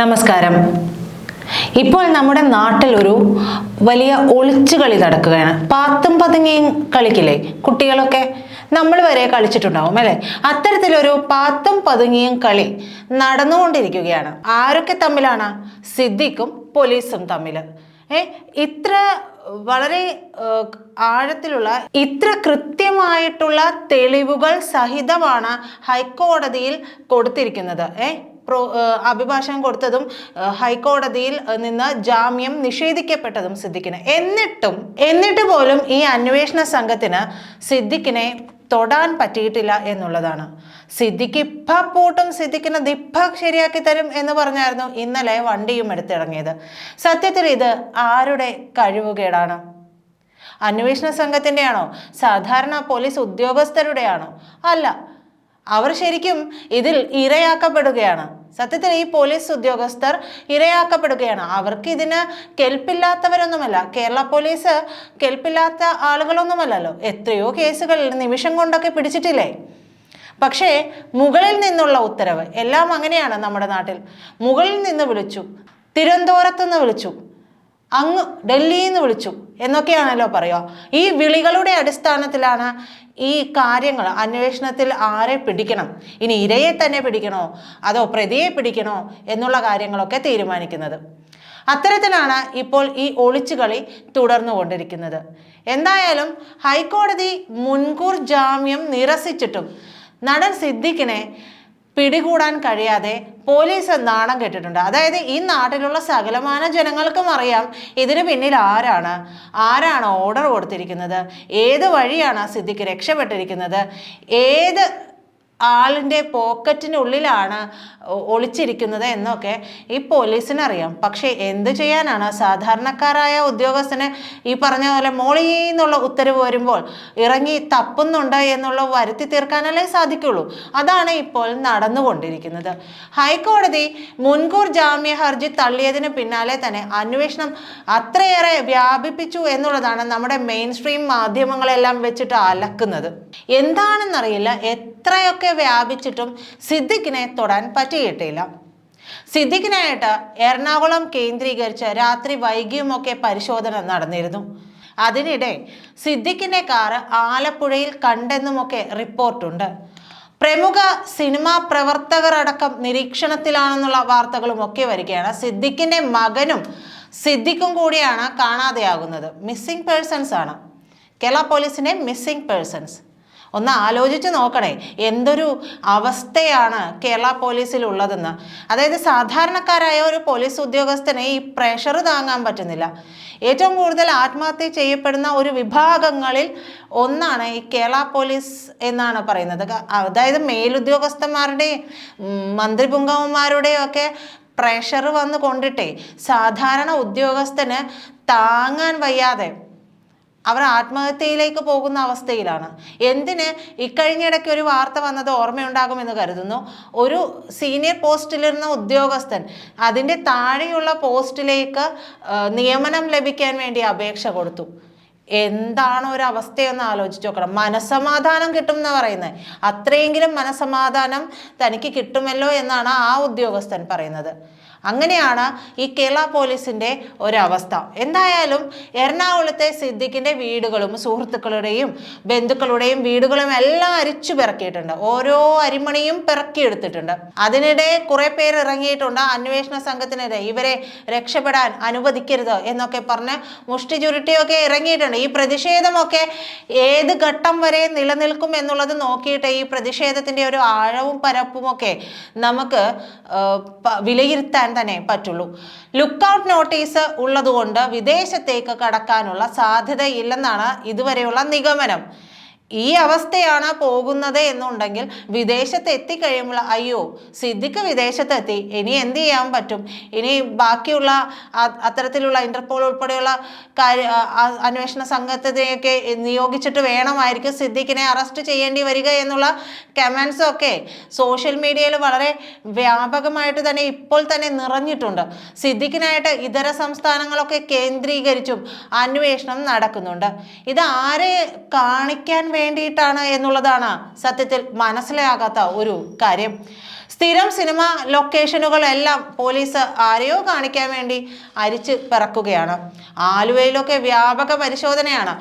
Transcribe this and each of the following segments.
നമസ്കാരം. ഇപ്പോൾ നമ്മുടെ നാട്ടിൽ ഒരു വലിയ ഒളിച്ചുകളി നടക്കുകയാണ്. പാത്തും പതുങ്ങിയും കളിക്കില്ലേ കുട്ടികളൊക്കെ? നമ്മൾ വരെ കളിച്ചിട്ടുണ്ടാവും അല്ലേ? അത്തരത്തിലൊരു പാത്തും പതുങ്ങിയും കളി നടന്നുകൊണ്ടിരിക്കുകയാണ്. ആരൊക്കെ തമ്മിലാണ്? സിദ്ദിഖും പോലീസും തമ്മിൽ. ഇത്ര വളരെ ആഴത്തിലുള്ള ഇത്ര കൃത്യമായിട്ടുള്ള തെളിവുകൾ സഹിതമാണ് ഹൈക്കോടതിയിൽ കൊടുത്തിരിക്കുന്നത്. അഭിഭാഷകൻ കൊടുത്തതും ഹൈക്കോടതിയിൽ നിന്ന് ജാമ്യം നിഷേധിക്കപ്പെട്ടതും സിദ്ദിഖിന്. എന്നിട്ട് പോലും ഈ അന്വേഷണ സംഘത്തിന് സിദ്ദിഖിനെ തൊടാൻ പറ്റിയിട്ടില്ല എന്നുള്ളതാണ്. സിദ്ദിഖ് ഇപ്പ പൂട്ടും, സിദ്ദിഖിന് ദിപ്പ ശരിയാക്കി തരും എന്ന് പറഞ്ഞായിരുന്നു ഇന്നലെ വണ്ടിയും എടുത്തിറങ്ങിയത്. സത്യത്തിൽ ഇത് ആരുടെ കഴിവുകേടാണ്? അന്വേഷണ സംഘത്തിൻ്റെയാണോ? സാധാരണ പോലീസ് ഉദ്യോഗസ്ഥരുടെയാണോ? അല്ല, അവർ ശരിക്കും ഇതിൽ ഇരയാക്കപ്പെടുകയാണ്. സത്യത്തിൽ ഈ പോലീസ് ഉദ്യോഗസ്ഥർ ഇരയാക്കപ്പെടുകയാണ്. അവർക്ക് ഇതിന് കെൽപ്പില്ലാത്തവരൊന്നുമല്ല. കേരള പോലീസ് കെൽപ്പില്ലാത്ത ആളുകളൊന്നുമല്ലല്ലോ. എത്രയോ കേസുകൾ നിമിഷം കൊണ്ടൊക്കെ പിടിച്ചിട്ടില്ലേ? പക്ഷേ മുകളിൽ നിന്നുള്ള ഉത്തരവ് എല്ലാം അങ്ങനെയാണ് നമ്മുടെ നാട്ടിൽ. മുകളിൽ നിന്ന് വിളിച്ചു, തിരുവനന്തപുരത്ത് നിന്ന് വിളിച്ചു, അങ്ങ് ഡൽഹിയിൽ നിന്ന് വിളിച്ചു എന്നൊക്കെയാണല്ലോ പറയുക. ഈ വിളികളുടെ അടിസ്ഥാനത്തിലാണ് ഈ കാര്യങ്ങൾ അന്വേഷണത്തിൽ ആരെ പിടിക്കണം, ഇനി ഇരയെ തന്നെ പിടിക്കണോ അതോ പ്രതിയെ പിടിക്കണോ എന്നുള്ള കാര്യങ്ങളൊക്കെ തീരുമാനിക്കുന്നത്. അത്തരത്തിലാണ് ഇപ്പോൾ ഈ ഒളിച്ചുകളി തുടർന്നുകൊണ്ടിരിക്കുന്നത്. എന്തായാലും ഹൈക്കോടതി മുൻകൂർ ജാമ്യം നിരസിച്ചിട്ടും നടൻ സിദ്ദിഖിനെ പിടികൂടാൻ കഴിയാതെ പോലീസ് നാണം കെട്ടിട്ടുണ്ട്. അതായത് ഈ നാട്ടിലുള്ള സകലമാന ജനങ്ങൾക്കും അറിയാം ഇതിന് പിന്നിൽ ആരാണ് ഓർഡർ കൊടുത്തിരിക്കുന്നത്, ഏത് വഴിയാണ് സിദ്ദിഖ് രക്ഷപ്പെട്ടിരിക്കുന്നത്, ഏത് ആളിൻ്റെ പോക്കറ്റിനുള്ളിലാണ് ഒളിച്ചിരിക്കുന്നത് എന്നൊക്കെ ഈ പോലീസിനറിയാം. പക്ഷേ എന്ത് ചെയ്യാനാണ്? സാധാരണക്കാരായ ഉദ്യോഗസ്ഥന് ഈ പറഞ്ഞ പോലെ മോളിന്നുള്ള ഉത്തരവ് വരുമ്പോൾ ഇറങ്ങി തപ്പുന്നുണ്ട് എന്നുള്ള വരുത്തി തീർക്കാനല്ലേ സാധിക്കുള്ളൂ. അതാണ് ഇപ്പോൾ നടന്നുകൊണ്ടിരിക്കുന്നത്. ഹൈക്കോടതി മുൻകൂർ ജാമ്യ ഹർജി തള്ളിയതിന് പിന്നാലെ തന്നെ അന്വേഷണം അത്രയേറെ വ്യാപിപ്പിച്ചു എന്നുള്ളതാണ് നമ്മുടെ മെയിൻ സ്ട്രീം മാധ്യമങ്ങളെല്ലാം വെച്ചിട്ട് അലക്കുന്നത്. എന്താണെന്നറിയില്ല, എത്രയൊക്കെ വ്യാപിച്ചിട്ടും സിദ്ദിഖിനെ തൊടാൻ പറ്റിയിട്ടില്ല. സിദ്ദിഖിനായിട്ട് എറണാകുളം കേന്ദ്രീകരിച്ച് രാത്രി വൈകിയുമൊക്കെ പരിശോധന നടന്നിരുന്നു. അതിനിടെ സിദ്ദിഖിന്റെ കാറ് ആലപ്പുഴയിൽ കണ്ടെന്നുമൊക്കെ റിപ്പോർട്ടുണ്ട്. പ്രമുഖ സിനിമാ പ്രവർത്തകർ അടക്കം നിരീക്ഷണത്തിലാണെന്നുള്ള വാർത്തകളും ഒക്കെ വരികയാണ്. സിദ്ദിഖിന്റെ മകനും സിദ്ദിഖും കൂടിയാണ് കാണാതെയാകുന്നത്. മിസ്സിംഗ് പേഴ്സൺസ് ആണ്. കേരള പോലീസിന്റെ മിസ്സിംഗ് പേഴ്സൺസ്. ഒന്ന് ആലോചിച്ച് നോക്കണേ, എന്തൊരു അവസ്ഥയാണ് കേരള പോലീസിൽ ഉള്ളതെന്ന്. അതായത് സാധാരണക്കാരായ ഒരു പോലീസ് ഉദ്യോഗസ്ഥനെ ഈ പ്രഷർ താങ്ങാൻ പറ്റുന്നില്ല. ഏറ്റവും കൂടുതൽ ആത്മഹത്യ ചെയ്യപ്പെടുന്ന ഒരു വിഭാഗങ്ങളിൽ ഒന്നാണ് ഈ കേരള പോലീസ് എന്നാണ് പറയുന്നത്. അതായത് മേലുദ്യോഗസ്ഥന്മാരുടെയും മന്ത്രിപുങ്കവന്മാരുടെയും ഒക്കെ പ്രഷർ വന്നു കൊണ്ടിട്ടേ സാധാരണ ഉദ്യോഗസ്ഥന് താങ്ങാൻ വയ്യാതെ അവർ ആത്മഹത്യയിലേക്ക് പോകുന്ന അവസ്ഥയിലാണ്. എന്തിന്? ഇക്കഴിഞ്ഞിടയ്ക്ക് ഒരു വാർത്ത വന്നത് ഓർമ്മയുണ്ടാകുമെന്ന് കരുതുന്നു. ഒരു സീനിയർ പോസ്റ്റിലിരുന്ന ഉദ്യോഗസ്ഥൻ അതിൻ്റെ താഴെയുള്ള പോസ്റ്റിലേക്ക് നിയമനം ലഭിക്കാൻ വേണ്ടി അപേക്ഷ കൊടുത്തു. എന്താണ് ഒരു അവസ്ഥയെന്ന് ആലോചിച്ച് നോക്കണം. മനസ്സമാധാനം കിട്ടും എന്ന് പറയുന്നത്, അത്രയെങ്കിലും മനസ്സമാധാനം തനിക്ക് കിട്ടുമല്ലോ എന്നാണ് ആ ഉദ്യോഗസ്ഥൻ പറയുന്നത്. അങ്ങനെയാണ് ഈ കേരള പോലീസിൻ്റെ ഒരവസ്ഥ. എന്തായാലും എറണാകുളത്തെ സിദ്ദിഖിൻ്റെ വീടുകളും സുഹൃത്തുക്കളുടെയും ബന്ധുക്കളുടെയും വീടുകളും എല്ലാം അരിച്ചു പിറക്കിയിട്ടുണ്ട്. ഓരോ അരിമണിയും പിറക്കിയെടുത്തിട്ടുണ്ട്. അതിനിടെ കുറെ പേര് ഇറങ്ങിയിട്ടുണ്ട് അന്വേഷണ സംഘത്തിനെതിരെ. ഇവരെ രക്ഷപ്പെടാൻ അനുവദിക്കരുത് എന്നൊക്കെ പറഞ്ഞ് മുഷ്ടി ചുരുട്ടിയൊക്കെ ഇറങ്ങിയിട്ടുണ്ട്. ഈ പ്രതിഷേധമൊക്കെ ഏത് ഘട്ടം വരെ നിലനിൽക്കും എന്നുള്ളത് നോക്കിയിട്ട് ഈ പ്രതിഷേധത്തിൻ്റെ ഒരു ആഴവും പരപ്പുമൊക്കെ നമുക്ക് വിലയിരുത്താൻ തന്നെ പറ്റുള്ളൂ. ലുക്കൗട്ട് നോട്ടീസ് ഉള്ളതുകൊണ്ട് വിദേശത്തേക്ക് കടക്കാനുള്ള സാധ്യതയില്ലെന്നാണ് ഇതുവരെയുള്ള നിഗമനം. ഈ അവസ്ഥയാണ് പോകുന്നത് എന്നുണ്ടെങ്കിൽ വിദേശത്ത് എത്തിക്കഴിയുമ്പോൾ അയ്യോ സിദ്ദിഖ് വിദേശത്തെത്തി, ഇനി എന്ത് ചെയ്യാൻ പറ്റും? ഇനി ബാക്കിയുള്ള അത്തരത്തിലുള്ള ഇന്റർപോൾ ഉൾപ്പെടെയുള്ള അന്വേഷണ സംഘത്തിനെയൊക്കെ നിയോഗിച്ചിട്ട് വേണമായിരിക്കും സിദ്ദിഖിനെ അറസ്റ്റ് ചെയ്യേണ്ടി വരിക എന്നുള്ള കമൻസ് ഒക്കെ സോഷ്യൽ മീഡിയയിൽ വളരെ വ്യാപകമായിട്ട് തന്നെ ഇപ്പോൾ തന്നെ നിറഞ്ഞിട്ടുണ്ട്. സിദ്ദിഖിനായിട്ട് ഇതര സംസ്ഥാനങ്ങളൊക്കെ കേന്ദ്രീകരിച്ചും അന്വേഷണം നടക്കുന്നുണ്ട്. ഇത് ആരെ കാണിക്കാൻ വേണ്ടിയിട്ടാണ് എന്നുള്ളതാണ് സത്യത്തിൽ മനസ്സിലാകാത്ത ഒരു കാര്യം. സ്ഥിരം സിനിമ ലൊക്കേഷനുകളെല്ലാം പോലീസ് ആരെയോ കാണിക്കാൻ വേണ്ടി അരിച്ച് പിറക്കുകയാണ്. ആലുവയിലൊക്കെ വ്യാപക പരിശോധനയാണ്.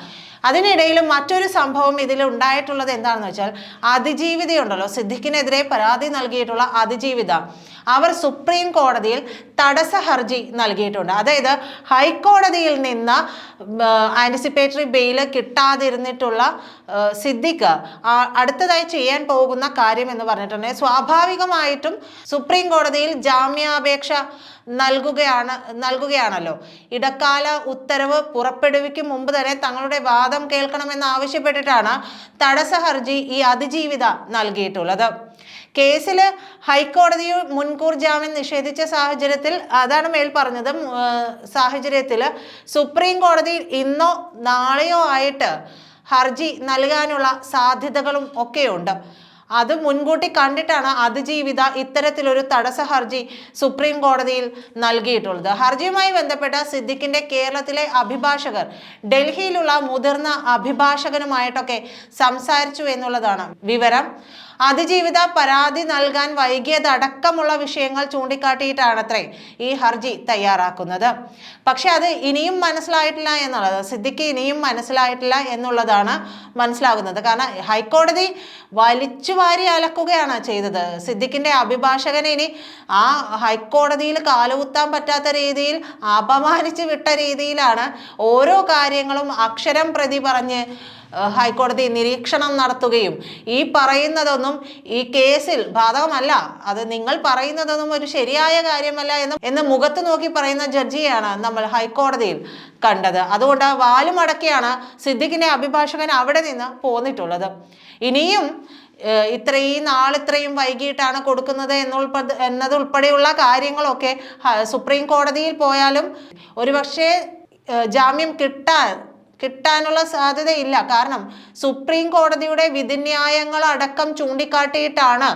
അതിനിടയിലും മറ്റൊരു സംഭവം ഇതിൽ ഉണ്ടായിട്ടുള്ളത് എന്താണെന്ന് വെച്ചാൽ, അതിജീവിതയുണ്ടല്ലോ, സിദ്ദിഖിനെതിരെ പരാതി നൽകിയിട്ടുള്ള അതിജീവിത, അവർ സുപ്രീം കോടതിയിൽ തടസ്സ ഹർജി നൽകിയിട്ടുണ്ട്. അതായത് ഹൈക്കോടതിയിൽ നിന്ന് ആന്റിസിപ്പേറ്ററി ബെയില് കിട്ടാതിരുന്നിട്ടുള്ള സിദ്ദിഖ് അടുത്തതായി ചെയ്യാൻ പോകുന്ന കാര്യം എന്ന് പറഞ്ഞിട്ടുണ്ടെങ്കിൽ, സ്വാഭാവികമായിട്ടും സുപ്രീം കോടതിയിൽ ജാമ്യാപേക്ഷ നൽകുകയാണല്ലോ. ഇടക്കാല ഉത്തരവ് പുറപ്പെടുവിക്കും മുമ്പ് തന്നെ തങ്ങളുടെ വാദം കേൾക്കണമെന്ന് ആവശ്യപ്പെട്ടിട്ടാണ് തടസ്സ ഹർജി ഈ അതിജീവിത നൽകിയിട്ടുള്ളത്. കേസിൽ ഹൈക്കോടതി മുൻകൂർ ജാമ്യം നിഷേധിച്ച സാഹചര്യത്തിൽ, അതാണ് മേൽ പറഞ്ഞത്, സാഹചര്യത്തിൽ സുപ്രീം കോടതി ഇന്നോ നാളെയോ ആയിട്ട് ഹർജി നൽകാനുള്ള സാധ്യതകളും ഒക്കെയുണ്ട്. അത് മുൻകൂട്ടി കണ്ടിട്ടാണ് അതിജീവിത ഇത്തരത്തിലൊരു തടസ്സ ഹർജി സുപ്രീം കോടതിയിൽ നൽകിയിട്ടുള്ളത്. ഹർജിയുമായി ബന്ധപ്പെട്ട സിദ്ദിഖിന്റെ കേരളത്തിലെ അഭിഭാഷകർ ഡൽഹിയിലുള്ള മുതിർന്ന അഭിഭാഷകനുമായിട്ടൊക്കെ സംസാരിച്ചു എന്നുള്ളതാണ് വിവരം. അതിജീവിത പരാതി നൽകാൻ വൈകിയതടക്കമുള്ള വിഷയങ്ങൾ ചൂണ്ടിക്കാട്ടിയിട്ടാണത്രേ ഈ ഹർജി തയ്യാറാക്കുന്നത്. പക്ഷെ അത് ഇനിയും മനസ്സിലായിട്ടില്ല എന്നുള്ളത്, സിദ്ദിഖ് ഇനിയും മനസ്സിലായിട്ടില്ല എന്നുള്ളതാണ് മനസ്സിലാകുന്നത്. കാരണം ഹൈക്കോടതി വലിച്ചുവാരി അലക്കുകയാണ് ചെയ്തത്. സിദ്ദിഖിന്റെ അഭിഭാഷകനെ ഇനി ആ ഹൈക്കോടതിയിൽ കാലുകുത്താൻ പറ്റാത്ത രീതിയിൽ അപമാനിച്ചു വിട്ട രീതിയിലാണ് ഓരോ കാര്യങ്ങളും അക്ഷരം പ്രതി പറഞ്ഞ് ഹൈക്കോടതി നിരീക്ഷണം നടത്തുകയും, ഈ പറയുന്നതൊന്നും ഈ കേസിൽ ബാധകമല്ല, അത് നിങ്ങൾ പറയുന്നതൊന്നും ഒരു ശരിയായ കാര്യമല്ല എന്ന് മുഖത്ത് നോക്കി പറയുന്ന ജഡ്ജിയാണ് നമ്മൾ ഹൈക്കോടതിയിൽ കണ്ടത്. അതുകൊണ്ട് വാലുമടക്കിയാണ് സിദ്ദിഖിന്റെ അഭിഭാഷകൻ അവിടെ നിന്ന് പോന്നിട്ടുള്ളത്. ഇനിയും ഇത്രയും വൈകിട്ടാണ് കൊടുക്കുന്നത് എന്നതുൾപ്പെടെയുള്ള കാര്യങ്ങളൊക്കെ സുപ്രീം കോടതിയിൽ പോയാലും ഒരുപക്ഷെ ജാമ്യം കിട്ടാനുള്ള സാധ്യതയില്ല. കാരണം സുപ്രീം കോടതിയുടെ വിധിന്യായങ്ങൾ അടക്കം ചൂണ്ടിക്കാട്ടിയിട്ടാണ്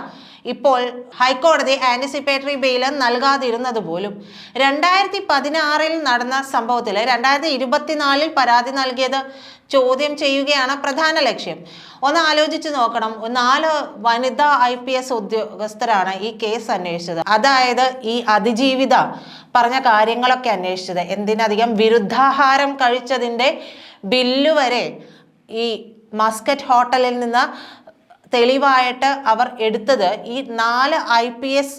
ഇപ്പോൾ ഹൈക്കോടതി ആന്റിസിപ്പേറ്ററി ബെയില് നൽകാതിരുന്നത് പോലും. 2016 നടന്ന സംഭവത്തിൽ 2024 പരാതി നൽകിയത് ചോദ്യം ചെയ്യുകയാണ് പ്രധാന ലക്ഷ്യം. ഒന്ന് ആലോചിച്ച് നോക്കണം. 4 വനിതാ IPS ഉദ്യോഗസ്ഥരാണ് ഈ കേസ് അന്വേഷിച്ചത്. അതായത് ഈ അതിജീവിത പറഞ്ഞ കാര്യങ്ങളൊക്കെ അന്വേഷിച്ചത്. എന്തിനധികം വിരുദ്ധാഹാരം കഴിച്ചതിൻ്റെ ബില്ല് വരെ ഈ മസ്കറ്റ് ഹോട്ടലിൽ നിന്ന് തെളിവായിട്ട് അവർ എടുത്തത് ഈ 4 IPS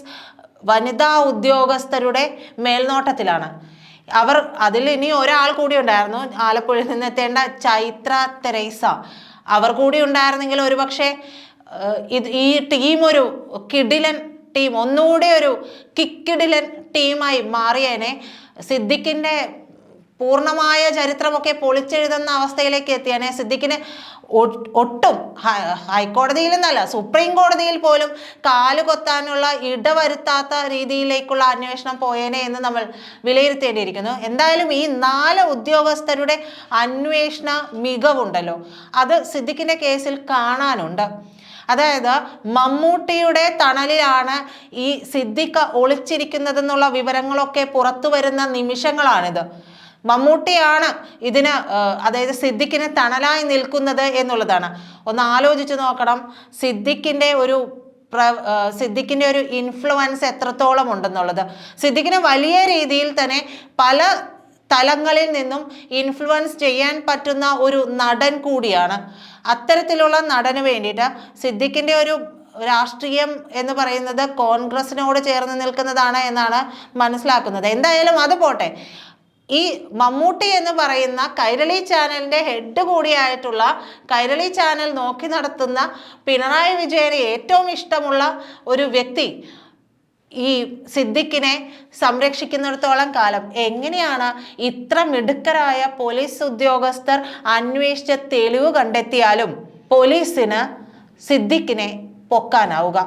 വനിതാ ഉദ്യോഗസ്ഥരുടെ മേൽനോട്ടത്തിലാണ്. അതിൽ ഇനി ഒരാൾ കൂടി ഉണ്ടായിരുന്നു, ആലപ്പുഴയിൽ നിന്ന് എത്തേണ്ട ചൈത്ര തെരേസ. അവർ കൂടി ഉണ്ടായിരുന്നെങ്കിൽ ഒരുപക്ഷെ ഈ ടീം ഒരു കിടിലൻ ടീം, ഒന്നുകൂടി ഒരു കിക്കിടിലൻ ടീമായി മാറിയേനെ. സിദ്ദിഖിന്റെ പൂർണ്ണമായ ചരിത്രമൊക്കെ പൊളിച്ചെഴുതുന്ന അവസ്ഥയിലേക്ക് എത്തിയാനെ. സിദ്ദിഖിന് ഒട്ടും ഹൈക്കോടതിയിൽ നിന്നല്ല, സുപ്രീം കോടതിയിൽ പോലും കാലുകൊത്താനുള്ള ഇടവരുത്താത്ത രീതിയിലേക്കുള്ള അന്വേഷണം പോയേനെ എന്ന് നമ്മൾ വിലയിരുത്തേണ്ടിയിരിക്കുന്നു. എന്തായാലും ഈ 4 ഉദ്യോഗസ്ഥരുടെ അന്വേഷണ മികവുണ്ടല്ലോ, അത് സിദ്ദിഖിന്റെ കേസിൽ കാണാനുണ്ട്. അതായത് മമ്മൂട്ടിയുടെ തണലിലാണ് ഈ സിദ്ദിഖ് ഒളിച്ചിരിക്കുന്നതെന്നുള്ള വിവരങ്ങളൊക്കെ പുറത്തു വരുന്ന നിമിഷങ്ങളാണിത്. മമ്മൂട്ടിയാണ് ഇതിന്, അതായത് സിദ്ദിഖിന് തണലായി നിൽക്കുന്നത് എന്നുള്ളതാണ്. ഒന്ന് ആലോചിച്ച് നോക്കണം, സിദ്ദിഖിന്റെ ഒരു ഇൻഫ്ലുവൻസ് എത്രത്തോളം ഉണ്ടെന്നുള്ളത്. സിദ്ദിഖിന് വലിയ രീതിയിൽ തന്നെ പല തലങ്ങളിൽ നിന്നും ഇൻഫ്ലുവൻസ് ചെയ്യാൻ പറ്റുന്ന ഒരു നടൻ കൂടിയാണ്. അത്തരത്തിലുള്ള നടന് വേണ്ടിയിട്ട് സിദ്ദിഖിന്റെ ഒരു രാഷ്ട്രീയം എന്ന് പറയുന്നത് കോൺഗ്രസിനോട് ചേർന്ന് നിൽക്കുന്നതാണ് എന്നാണ് മനസ്സിലാക്കുന്നത്. എന്തായാലും അത് പോട്ടെ. ഈ മമ്മൂട്ടി എന്ന് പറയുന്ന കൈരളി ചാനലിന്റെ ഹെഡ് കൂടിയായിട്ടുള്ള, കൈരളി ചാനൽ നോക്കി നടത്തുന്ന പിണറായി വിജയന് ഏറ്റവും ഇഷ്ടമുള്ള ഒരു വ്യക്തി ഈ സിദ്ദിഖിനെ സംരക്ഷിക്കുന്നിടത്തോളം കാലം എങ്ങനെയാണ് ഇത്ര മിടുക്കരായ പോലീസ് ഉദ്യോഗസ്ഥർ അന്വേഷിച്ച തെളിവ് കണ്ടെത്തിയാലും പോലീസിന് സിദ്ദിഖിനെ പൊക്കാനാവുക?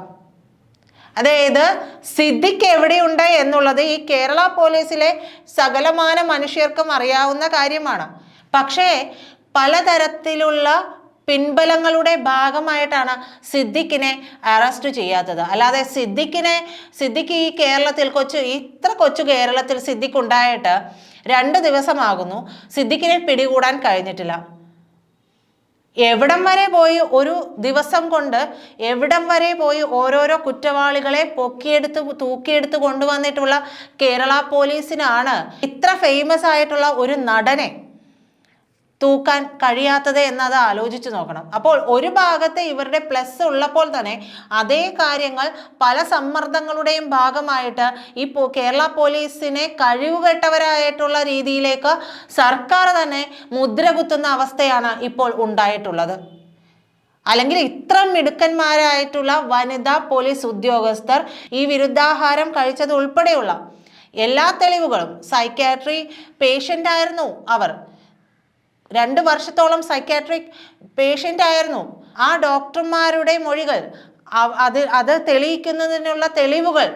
അതായത് സിദ്ദിഖ് എവിടെയുണ്ട് എന്നുള്ളത് ഈ കേരള പോലീസിലെ സകലമാന മനുഷ്യർക്കും അറിയാവുന്ന കാര്യമാണ്. പക്ഷേ പലതരത്തിലുള്ള പിൻബലങ്ങളുടെ ഭാഗമായിട്ടാണ് സിദ്ദിഖിനെ അറസ്റ്റ് ചെയ്യാത്തത്. അല്ലാതെ സിദ്ദിഖ് ഈ കേരളത്തിൽ ഇത്ര കൊച്ചു കേരളത്തിൽ സിദ്ദിഖ് ഉണ്ടായിട്ട് 2 ദിവസമാകുന്നു, സിദ്ദിഖിനെ പിടികൂടാൻ കഴിഞ്ഞിട്ടില്ല. എവിടം വരെ പോയി ഒരു ദിവസം കൊണ്ട് എവിടം വരെ പോയി ഓരോരോ കുറ്റവാളികളെ തൂക്കിയെടുത്ത് കൊണ്ടുവന്നിട്ടുള്ള കേരള പോലീസിനാണ് ഇത്ര ഫേമസ് ആയിട്ടുള്ള ഒരു നടനെ തൂക്കാൻ കഴിയാത്തത് എന്നത് ആലോചിച്ച് നോക്കണം. അപ്പോൾ ഒരു ഭാഗത്ത് ഇവരുടെ പ്ലസ് ഉള്ളപ്പോൾ തന്നെ അതേ കാര്യങ്ങൾ പല സമ്മർദ്ദങ്ങളുടെയും ഭാഗമായിട്ട് ഈ കേരള പോലീസിനെ കഴിവുകെട്ടവരായിട്ടുള്ള രീതിയിലേക്ക് സർക്കാർ തന്നെ മുദ്ര കുത്തുന്ന അവസ്ഥയാണ് ഇപ്പോൾ ഉണ്ടായിട്ടുള്ളത്. അല്ലെങ്കിൽ ഇത്ര മിടുക്കന്മാരായിട്ടുള്ള വനിതാ പോലീസ് ഉദ്യോഗസ്ഥർ ഈ വിരുദ്ധാഹാരം കഴിച്ചത് ഉൾപ്പെടെയുള്ള എല്ലാ തെളിവുകളും, സൈക്യാട്രി പേഷ്യൻ്റ് ആയിരുന്നു അവർ, 2 വർഷത്തോളം സൈക്യാട്രിക് പേഷ്യൻ്റ് ആയിരുന്നു. ആ ഡോക്ടർമാരുടെ മൊഴികൾ, അത് തെളിയിക്കുന്നതിനുള്ള തെളിവുകൾ,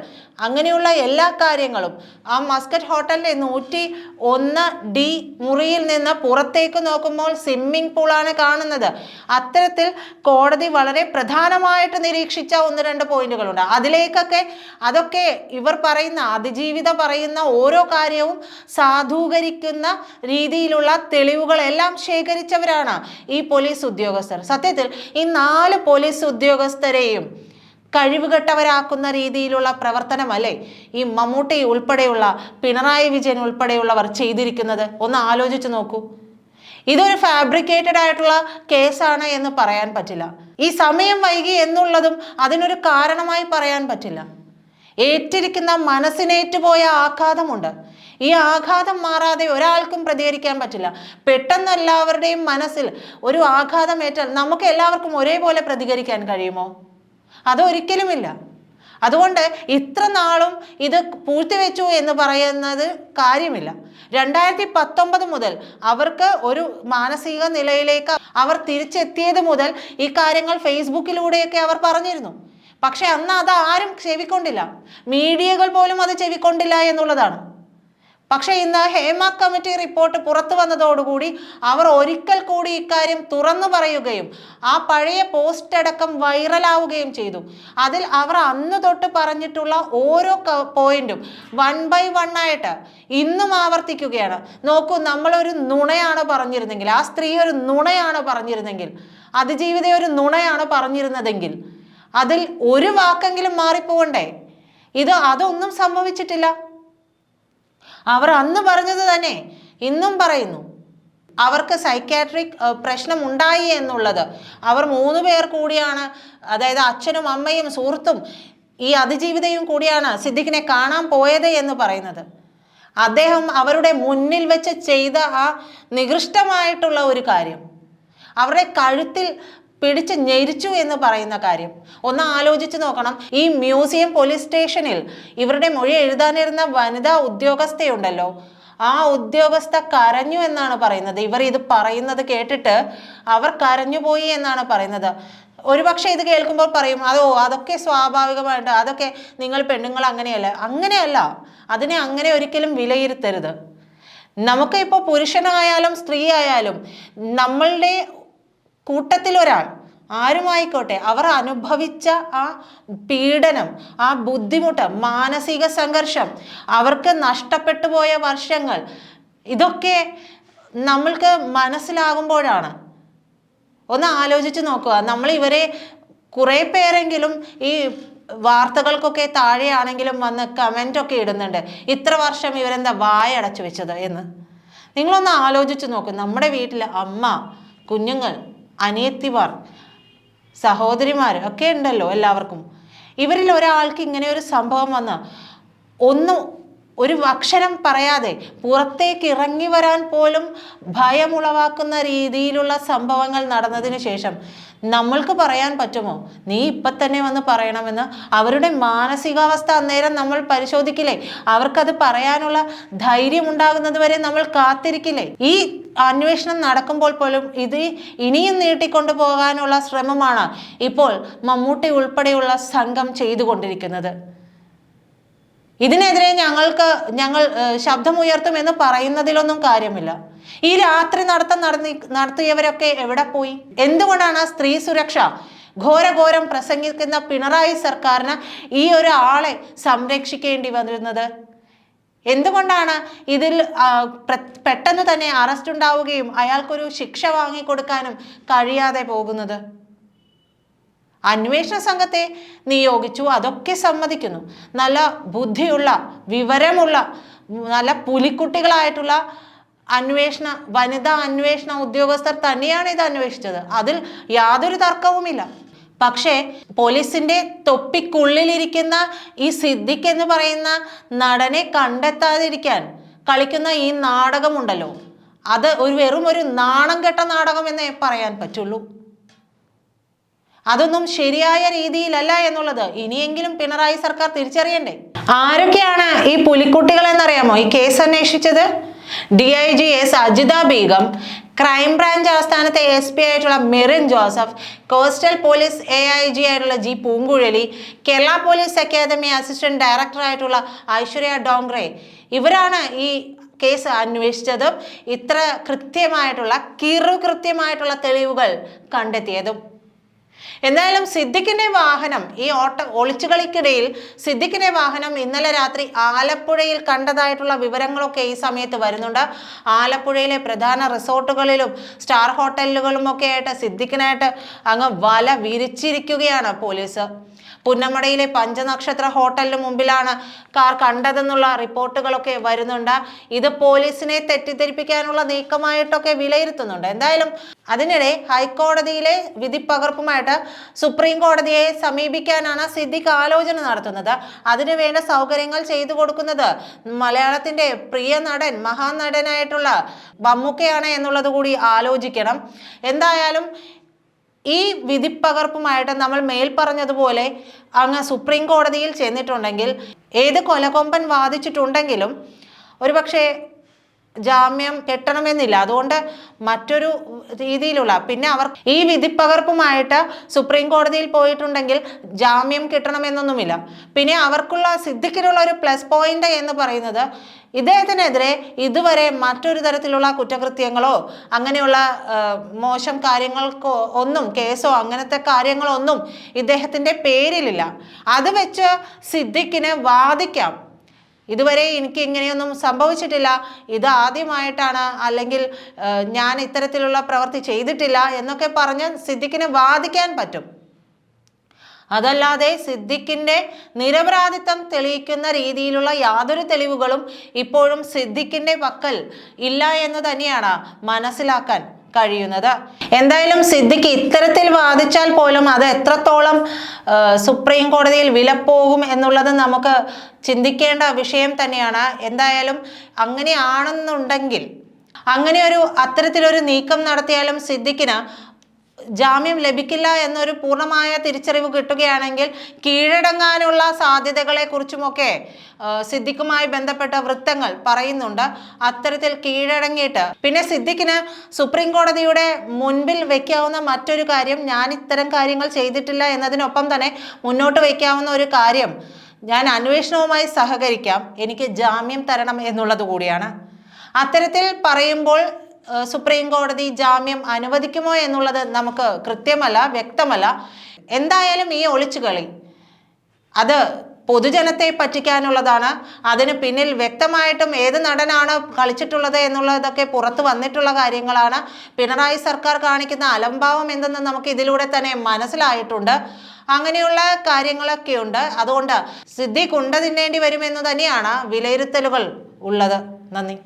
അങ്ങനെയുള്ള എല്ലാ കാര്യങ്ങളും ആ മസ്കറ്റ് ഹോട്ടലിലെ 101D മുറിയിൽ നിന്ന് പുറത്തേക്ക് നോക്കുമ്പോൾ സ്വിമ്മിംഗ് പൂളാണ് കാണുന്നത്. അത്തരത്തിൽ കോടതി വളരെ പ്രധാനമായിട്ട് നിരീക്ഷിച്ച 1-2 പോയിന്റുകളുണ്ട്. അതൊക്കെ ഇവർ പറയുന്ന അതിജീവിത പറയുന്ന ഓരോ കാര്യവും സാധൂകരിക്കുന്ന രീതിയിലുള്ള തെളിവുകളെല്ലാം ശേഖരിച്ചവരാണ് ഈ പോലീസ് ഉദ്യോഗസ്ഥർ. സത്യത്തിൽ ഈ 4 പോലീസ് ഉദ്യോഗസ്ഥരെയും കഴിവുകെട്ടവരാക്കുന്ന രീതിയിലുള്ള പ്രവർത്തനമല്ലേ ഈ മമ്മൂട്ടി ഉൾപ്പെടെയുള്ള, പിണറായി വിജയൻ ഉൾപ്പെടെയുള്ളവർ ചെയ്തിരിക്കുന്നത്? ഒന്ന് ആലോചിച്ച് നോക്കൂ. ഇതൊരു ഫാബ്രിക്കേറ്റഡ് ആയിട്ടുള്ള കേസാണ് എന്ന് പറയാൻ പറ്റില്ല. ഈ സമയം വൈകി എന്നുള്ളതും അതിനൊരു കാരണമായി പറയാൻ പറ്റില്ല. ഏറ്റിരിക്കുന്ന മനസ്സിനേറ്റുപോയ ആഘാതമുണ്ട്. ഈ ആഘാതം മാറാതെ ഒരാൾക്കും പ്രതികരിക്കാൻ പറ്റില്ല. പെട്ടെന്ന് എല്ലാവരുടെയും മനസ്സിൽ ഒരു ആഘാതമേറ്റാൽ നമുക്ക് എല്ലാവർക്കും ഒരേപോലെ പ്രതികരിക്കാൻ കഴിയുമോ? അതൊരിക്കലുമില്ല. അതുകൊണ്ട് ഇത്ര നാളും ഇത് പൂഴ്ത്തിവെച്ചു എന്ന് പറയുന്നത് കാര്യമില്ല. 2019 മുതൽ അവർക്ക് ഒരു മാനസിക നിലയിലേക്ക് അവർ തിരിച്ചെത്തിയത് മുതൽ ഈ കാര്യങ്ങൾ ഫേസ്ബുക്കിലൂടെയൊക്കെ അവർ പറഞ്ഞിരുന്നു. പക്ഷെ അന്ന് അത് ആരും ചെവിക്കൊണ്ടില്ല, മീഡിയകൾ പോലും അത് ചെവിക്കൊണ്ടില്ല എന്നുള്ളതാണ്. പക്ഷെ ഇന്ന് ഹേമ കമ്മിറ്റി റിപ്പോർട്ട് പുറത്തു വന്നതോടുകൂടി അവർ ഒരിക്കൽ കൂടി ഇക്കാര്യം തുറന്നു പറയുകയും ആ പഴയ പോസ്റ്റ് അടക്കം വൈറലാവുകയും ചെയ്തു. അതിൽ അവർ അന്ന് തൊട്ട് പറഞ്ഞിട്ടുള്ള ഓരോ പോയിന്റും 1 by 1 ആയിട്ട് ഇന്നും ആവർത്തിക്കുകയാണ്. നോക്കൂ, നമ്മളൊരു നുണയാണ് പറഞ്ഞിരുന്നെങ്കിൽ, ആ സ്ത്രീ ഒരു നുണയാണ് പറഞ്ഞിരുന്നെങ്കിൽ, അതിജീവിത ഒരു നുണയാണ് പറഞ്ഞിരുന്നതെങ്കിൽ അതിൽ ഒരു വാക്കെങ്കിലും മാറിപ്പോകണ്ടേ? അതൊന്നും സംഭവിച്ചിട്ടില്ല. അവർ അന്ന് പറഞ്ഞത് തന്നെ ഇന്നും പറയുന്നു. അവർക്ക് സൈക്യാട്രിക് പ്രശ്നം ഉണ്ടായി എന്നുള്ളത് അവർ 3 പേർ കൂടിയാണ്, അതായത് അച്ഛനും അമ്മയും സുഹൃത്തും ഈ അതിജീവിതയും കൂടിയാണ് സിദ്ദിഖിനെ കാണാൻ പോയത് എന്ന് പറയുന്നത്. അദ്ദേഹം അവരുടെ മുന്നിൽ വെച്ച് ചെയ്ത ആ നികൃഷ്ടമായിട്ടുള്ള ഒരു കാര്യം, അവരുടെ കഴുത്തിൽ പിടിച്ച് ഞെരിച്ചു എന്ന് പറയുന്ന കാര്യം ഒന്ന് ആലോചിച്ച് നോക്കണം. ഈ മ്യൂസിയം പോലീസ് സ്റ്റേഷനിൽ ഇവരുടെ മൊഴി എഴുതാനിരുന്ന വനിതാ ഉദ്യോഗസ്ഥയുണ്ടല്ലോ, ആ ഉദ്യോഗസ്ഥ കരഞ്ഞു എന്നാണ് പറയുന്നത്. ഇവർ ഇത് പറയുന്നത് കേട്ടിട്ട് അവർ കരഞ്ഞുപോയി എന്നാണ് പറയുന്നത്. ഒരുപക്ഷെ ഇത് കേൾക്കുമ്പോൾ പറയും, അതൊക്കെ സ്വാഭാവികമായിട്ട്, അതൊക്കെ നിങ്ങൾ പെണ്ണുങ്ങൾ അങ്ങനെയല്ല. അതിനെ അങ്ങനെ ഒരിക്കലും വിലയിരുത്തരുത്. നമുക്ക് ഇപ്പോൾ പുരുഷനായാലും സ്ത്രീ ആയാലും നമ്മളുടെ കൂട്ടത്തിൽ ഒരാൾ ആരുമായിക്കോട്ടെ അവർ അനുഭവിച്ച ആ പീഡനം, ആ ബുദ്ധിമുട്ട്, മാനസിക സംഘർഷം, അവർക്ക് നഷ്ടപ്പെട്ടു പോയ വർഷങ്ങൾ, ഇതൊക്കെ നമ്മൾക്ക് മനസ്സിലാകുമ്പോഴാണ്. ഒന്ന് ആലോചിച്ച് നോക്കുക. നമ്മൾ ഇവരെ കുറേ പേരെങ്കിലും ഈ വാർത്തകൾക്കൊക്കെ താഴെയാണെങ്കിലും വന്ന് കമൻ്റൊക്കെ ഇടുന്നുണ്ട്, ഇത്ര വർഷം ഇവരെന്താ വായ അടച്ചു വെച്ചത് എന്ന്. നിങ്ങളൊന്ന് ആലോചിച്ച് നോക്കും. നമ്മുടെ വീട്ടിൽ അമ്മ, കുഞ്ഞുങ്ങൾ, അനിയത്തിമാർ, സഹോദരിമാർ ഒക്കെ ഉണ്ടല്ലോ എല്ലാവർക്കും. ഇവരിൽ ഒരാൾക്ക് ഇങ്ങനെ ഒരു സംഭവം വന്ന് ഒരു അക്ഷരം പറയാതെ പുറത്തേക്ക് ഇറങ്ങി വരാൻ പോലും ഭയമുളവാക്കുന്ന രീതിയിലുള്ള സംഭവങ്ങൾ നടന്നതിന് ശേഷം നമ്മൾക്ക് പറയാൻ പറ്റുമോ നീ ഇപ്പം തന്നെ വന്ന് പറയണമെന്ന്? അവരുടെ മാനസികാവസ്ഥ അന്നേരം നമ്മൾ പരിശോധിക്കില്ലേ? അവർക്കത് പറയാനുള്ള ധൈര്യം ഉണ്ടാകുന്നത് വരെ നമ്മൾ കാത്തിരിക്കില്ലേ? ഈ അന്വേഷണം നടക്കുമ്പോൾ പോലും ഇത് ഇനിയും നീട്ടിക്കൊണ്ടു പോകാനുള്ള ശ്രമമാണ് ഇപ്പോൾ മമ്മൂട്ടി ഉൾപ്പെടെയുള്ള സംഘം ചെയ്തുകൊണ്ടിരിക്കുന്നത്. ഇതിനെതിരെ ഞങ്ങൾ ശബ്ദമുയർത്തുമെന്ന് പറയുന്നതിലൊന്നും കാര്യമില്ല. ഈ രാത്രി നടത്തിയവരൊക്കെ എവിടെ പോയി? എന്തുകൊണ്ടാണ് സ്ത്രീ സുരക്ഷ ഘോരഘോരം പ്രസംഗിക്കുന്ന പിണറായി സർക്കാരിന് ഈ ഒരു ആളെ സംരക്ഷിക്കേണ്ടി വന്നിരുന്നത്? എന്തുകൊണ്ടാണ് ഇതിൽ പെട്ടെന്ന് തന്നെ അറസ്റ്റ് ഉണ്ടാവുകയും അയാൾക്കൊരു ശിക്ഷ വാങ്ങിക്കൊടുക്കാനും കഴിയാതെ പോകുന്നത്? അന്വേഷണ സംഘത്തെ നിയോഗിച്ചു, അതൊക്കെ സമ്മതിക്കുന്നു. നല്ല ബുദ്ധിയുള്ള, വിവരമുള്ള, നല്ല പുലിക്കുട്ടികളായിട്ടുള്ള വനിതാ അന്വേഷണ ഉദ്യോഗസ്ഥർ തന്നെയാണ് ഇത് അന്വേഷിച്ചത്. അതിൽ യാതൊരു തർക്കവുമില്ല. പക്ഷേ പോലീസിന്റെ തൊപ്പിക്കുള്ളിലിരിക്കുന്ന ഈ സിദ്ദിഖ് എന്ന് പറയുന്ന നടനെ കണ്ടെത്താതിരിക്കാൻ കളിക്കുന്ന ഈ നാടകമുണ്ടല്ലോ, അത് വെറും ഒരു നാണം കെട്ട നാടകം എന്നേ പറയാൻ പറ്റുള്ളൂ. അതൊന്നും ശരിയായ രീതിയിലല്ല എന്നുള്ളത് ഇനിയെങ്കിലും പിണറായി സർക്കാർ തിരിച്ചറിയണ്ടേ? ആരൊക്കെയാണ് ഈ പുലിക്കുട്ടികൾ എന്നറിയാമോ ഈ കേസ് അന്വേഷിച്ചത്? DIG അജിത ബീഗം, ക്രൈംബ്രാഞ്ച് ആസ്ഥാനത്തെ SP ആയിട്ടുള്ള Merin Joseph, coastal police AIG ആയിട്ടുള്ള G Poonguzhali, Kerala police academy assistant director ആയിട്ടുള്ള ഐശ്വര്യ ഡോങ്റെ. ഇവരാണ് ഈ കേസ് അന്വേഷിച്ചതും ഇത്ര കൃത്യമായിട്ടുള്ള തെളിവുകൾ കണ്ടെത്തിയതും. എന്തായാലും സിദ്ദിഖിന്റെ വാഹനം, ഈ ഒളിച്ചുകളിക്കിടയിൽ സിദ്ദിഖിന്റെ വാഹനം ഇന്നലെ രാത്രി ആലപ്പുഴയിൽ കണ്ടതായിട്ടുള്ള വിവരങ്ങളൊക്കെ ഈ സമയത്ത് വരുന്നുണ്ട്. ആലപ്പുഴയിലെ പ്രധാന റിസോർട്ടുകളിലും സ്റ്റാർ ഹോട്ടലുകളും ഒക്കെ ആയിട്ട് സിദ്ദിഖിനായിട്ട് അങ്ങ് വല വിരിച്ചിരിക്കുകയാണ് പോലീസ്. പുന്നമടയിലെ പഞ്ചനക്ഷത്ര ഹോട്ടലിന് മുമ്പിലാണ് കാർ കണ്ടതെന്നുള്ള റിപ്പോർട്ടുകളൊക്കെ വരുന്നുണ്ട്. ഇത് പോലീസിനെ തെറ്റിദ്ധരിപ്പിക്കാനുള്ള നീക്കമായിട്ടൊക്കെ വിലയിരുത്തുന്നുണ്ട്. എന്തായാലും അതിനിടെ ഹൈക്കോടതിയിലെ വിധിപ്പകർപ്പുമായിട്ട് സുപ്രീം കോടതിയെ സമീപിക്കാനാണ് സിദ്ദിഖ് ആലോചന നടത്തുന്നത്. അതിനു വേണ്ട സൗകര്യങ്ങൾ ചെയ്തു കൊടുക്കുന്നത് മലയാളത്തിന്റെ പ്രിയ നടൻ, മഹാനടനായിട്ടുള്ള മമ്മൂക്കയാണ് എന്നുള്ളത് കൂടി ആലോചിക്കണം. എന്തായാലും ഈ വിധിപ്പകർപ്പുമായിട്ട് നമ്മൾ മേൽ പറഞ്ഞതുപോലെ അങ്ങ് സുപ്രീം കോടതിയിൽ ചെന്നിട്ടുണ്ടെങ്കിൽ, ഏത് കൊലകൊമ്പൻ വാദിച്ചിട്ടുണ്ടെങ്കിലും ഒരുപക്ഷെ ജാമ്യം കിട്ടണമെന്നില്ല. അതുകൊണ്ട് മറ്റൊരു രീതിയിലുള്ള അവർ ഈ വിധിപ്പകർപ്പുമായിട്ട് സുപ്രീം കോടതിയിൽ പോയിട്ടുണ്ടെങ്കിൽ ജാമ്യം കിട്ടണമെന്നൊന്നുമില്ല. പിന്നെ അവർക്കുള്ള സിദ്ദിഖിനുള്ള ഒരു പ്ലസ് പോയിന്റ് എന്ന് പറയുന്നത് ഇദ്ദേഹത്തിനെതിരെ ഇതുവരെ മറ്റൊരു തരത്തിലുള്ള കുറ്റകൃത്യങ്ങളോ അങ്ങനെയുള്ള മോശം കാര്യങ്ങൾക്കോ കേസോ അങ്ങനത്തെ കാര്യങ്ങളൊന്നും ഇദ്ദേഹത്തിന്റെ പേരിലില്ല. അത് വെച്ച് സിദ്ദിഖിന് വാദിക്കാം, ഇതുവരെ എനിക്ക് ഇങ്ങനെയൊന്നും സംഭവിച്ചിട്ടില്ല, ഇത് ആദ്യമായിട്ടാണ്, അല്ലെങ്കിൽ ഞാൻ ഇത്തരത്തിലുള്ള പ്രവൃത്തി ചെയ്തിട്ടില്ല എന്നൊക്കെ പറഞ്ഞ് സിദ്ദിഖിന് വാദിക്കാൻ പറ്റും. അതല്ലാതെ സിദ്ദിഖിന്റെ നിരപരാധിത്വം തെളിയിക്കുന്ന രീതിയിലുള്ള യാതൊരു തെളിവുകളും ഇപ്പോഴും സിദ്ദിഖിന്റെ പക്കൽ ഇല്ല എന്ന് തന്നെയാണ് മനസ്സിലാക്കാൻ കഴിയുന്നത്. എന്തായാലും സിദ്ദിഖ് ഇത്തരത്തിൽ വാദിച്ചാൽ പോലും അത് എത്രത്തോളം സുപ്രീം കോടതിയിൽ വിലപ്പോകും എന്നുള്ളത് നമുക്ക് ചിന്തിക്കേണ്ട വിഷയം തന്നെയാണ്. എന്തായാലും അങ്ങനെയാണെന്നുണ്ടെങ്കിൽ, അത്തരത്തിലൊരു നീക്കം നടത്തിയാലും സിദ്ദിഖിന് ജാമ്യം ലഭിക്കില്ല എന്നൊരു പൂർണ്ണമായ തിരിച്ചറിവ് കിട്ടുകയാണെങ്കിൽ കീഴടങ്ങാനുള്ള സാധ്യതകളെ കുറിച്ചുമൊക്കെ സിദ്ദിഖുമായി ബന്ധപ്പെട്ട വൃത്തങ്ങൾ പറയുന്നുണ്ട്. അത്തരത്തിൽ കീഴടങ്ങിയിട്ട് പിന്നെ സിദ്ദിഖിന് സുപ്രീം കോടതിയുടെ മുൻപിൽ വെക്കാവുന്ന മറ്റൊരു കാര്യം, ഞാൻ ഇത്തരം കാര്യങ്ങൾ ചെയ്തിട്ടില്ല എന്നതിനൊപ്പം തന്നെ മുന്നോട്ട് വയ്ക്കാവുന്ന ഒരു കാര്യം, ഞാൻ അന്വേഷണവുമായി സഹകരിക്കാം, എനിക്ക് ജാമ്യം തരണം എന്നുള്ളത് കൂടിയാണ്. അത്തരത്തിൽ പറയുമ്പോൾ സുപ്രീം കോടതി ജാമ്യം അനുവദിക്കുമോ എന്നുള്ളത് നമുക്ക് വ്യക്തമല്ല. എന്തായാലും ഈ ഒളിച്ചുകളി അത് പൊതുജനത്തെ പറ്റിക്കാനുള്ളതാണ്. അതിന് പിന്നിൽ വ്യക്തമായിട്ടും ഏത് നടനാണ് കളിച്ചിട്ടുള്ളത് എന്നുള്ളതൊക്കെ പുറത്തു വന്നിട്ടുള്ള കാര്യങ്ങളാണ്. പിണറായി സർക്കാർ കാണിക്കുന്ന അലംഭാവം എന്തെന്ന് നമുക്ക് ഇതിലൂടെ തന്നെ മനസ്സിലായിട്ടുണ്ട്. അങ്ങനെയുള്ള കാര്യങ്ങളൊക്കെ ഉണ്ട്. അതുകൊണ്ട് സിദ്ദിഖ് തിന്നേണ്ടി വരുമെന്ന് തന്നെയാണ് വിലയിരുത്തലുകൾ ഉള്ളത്. നന്ദി.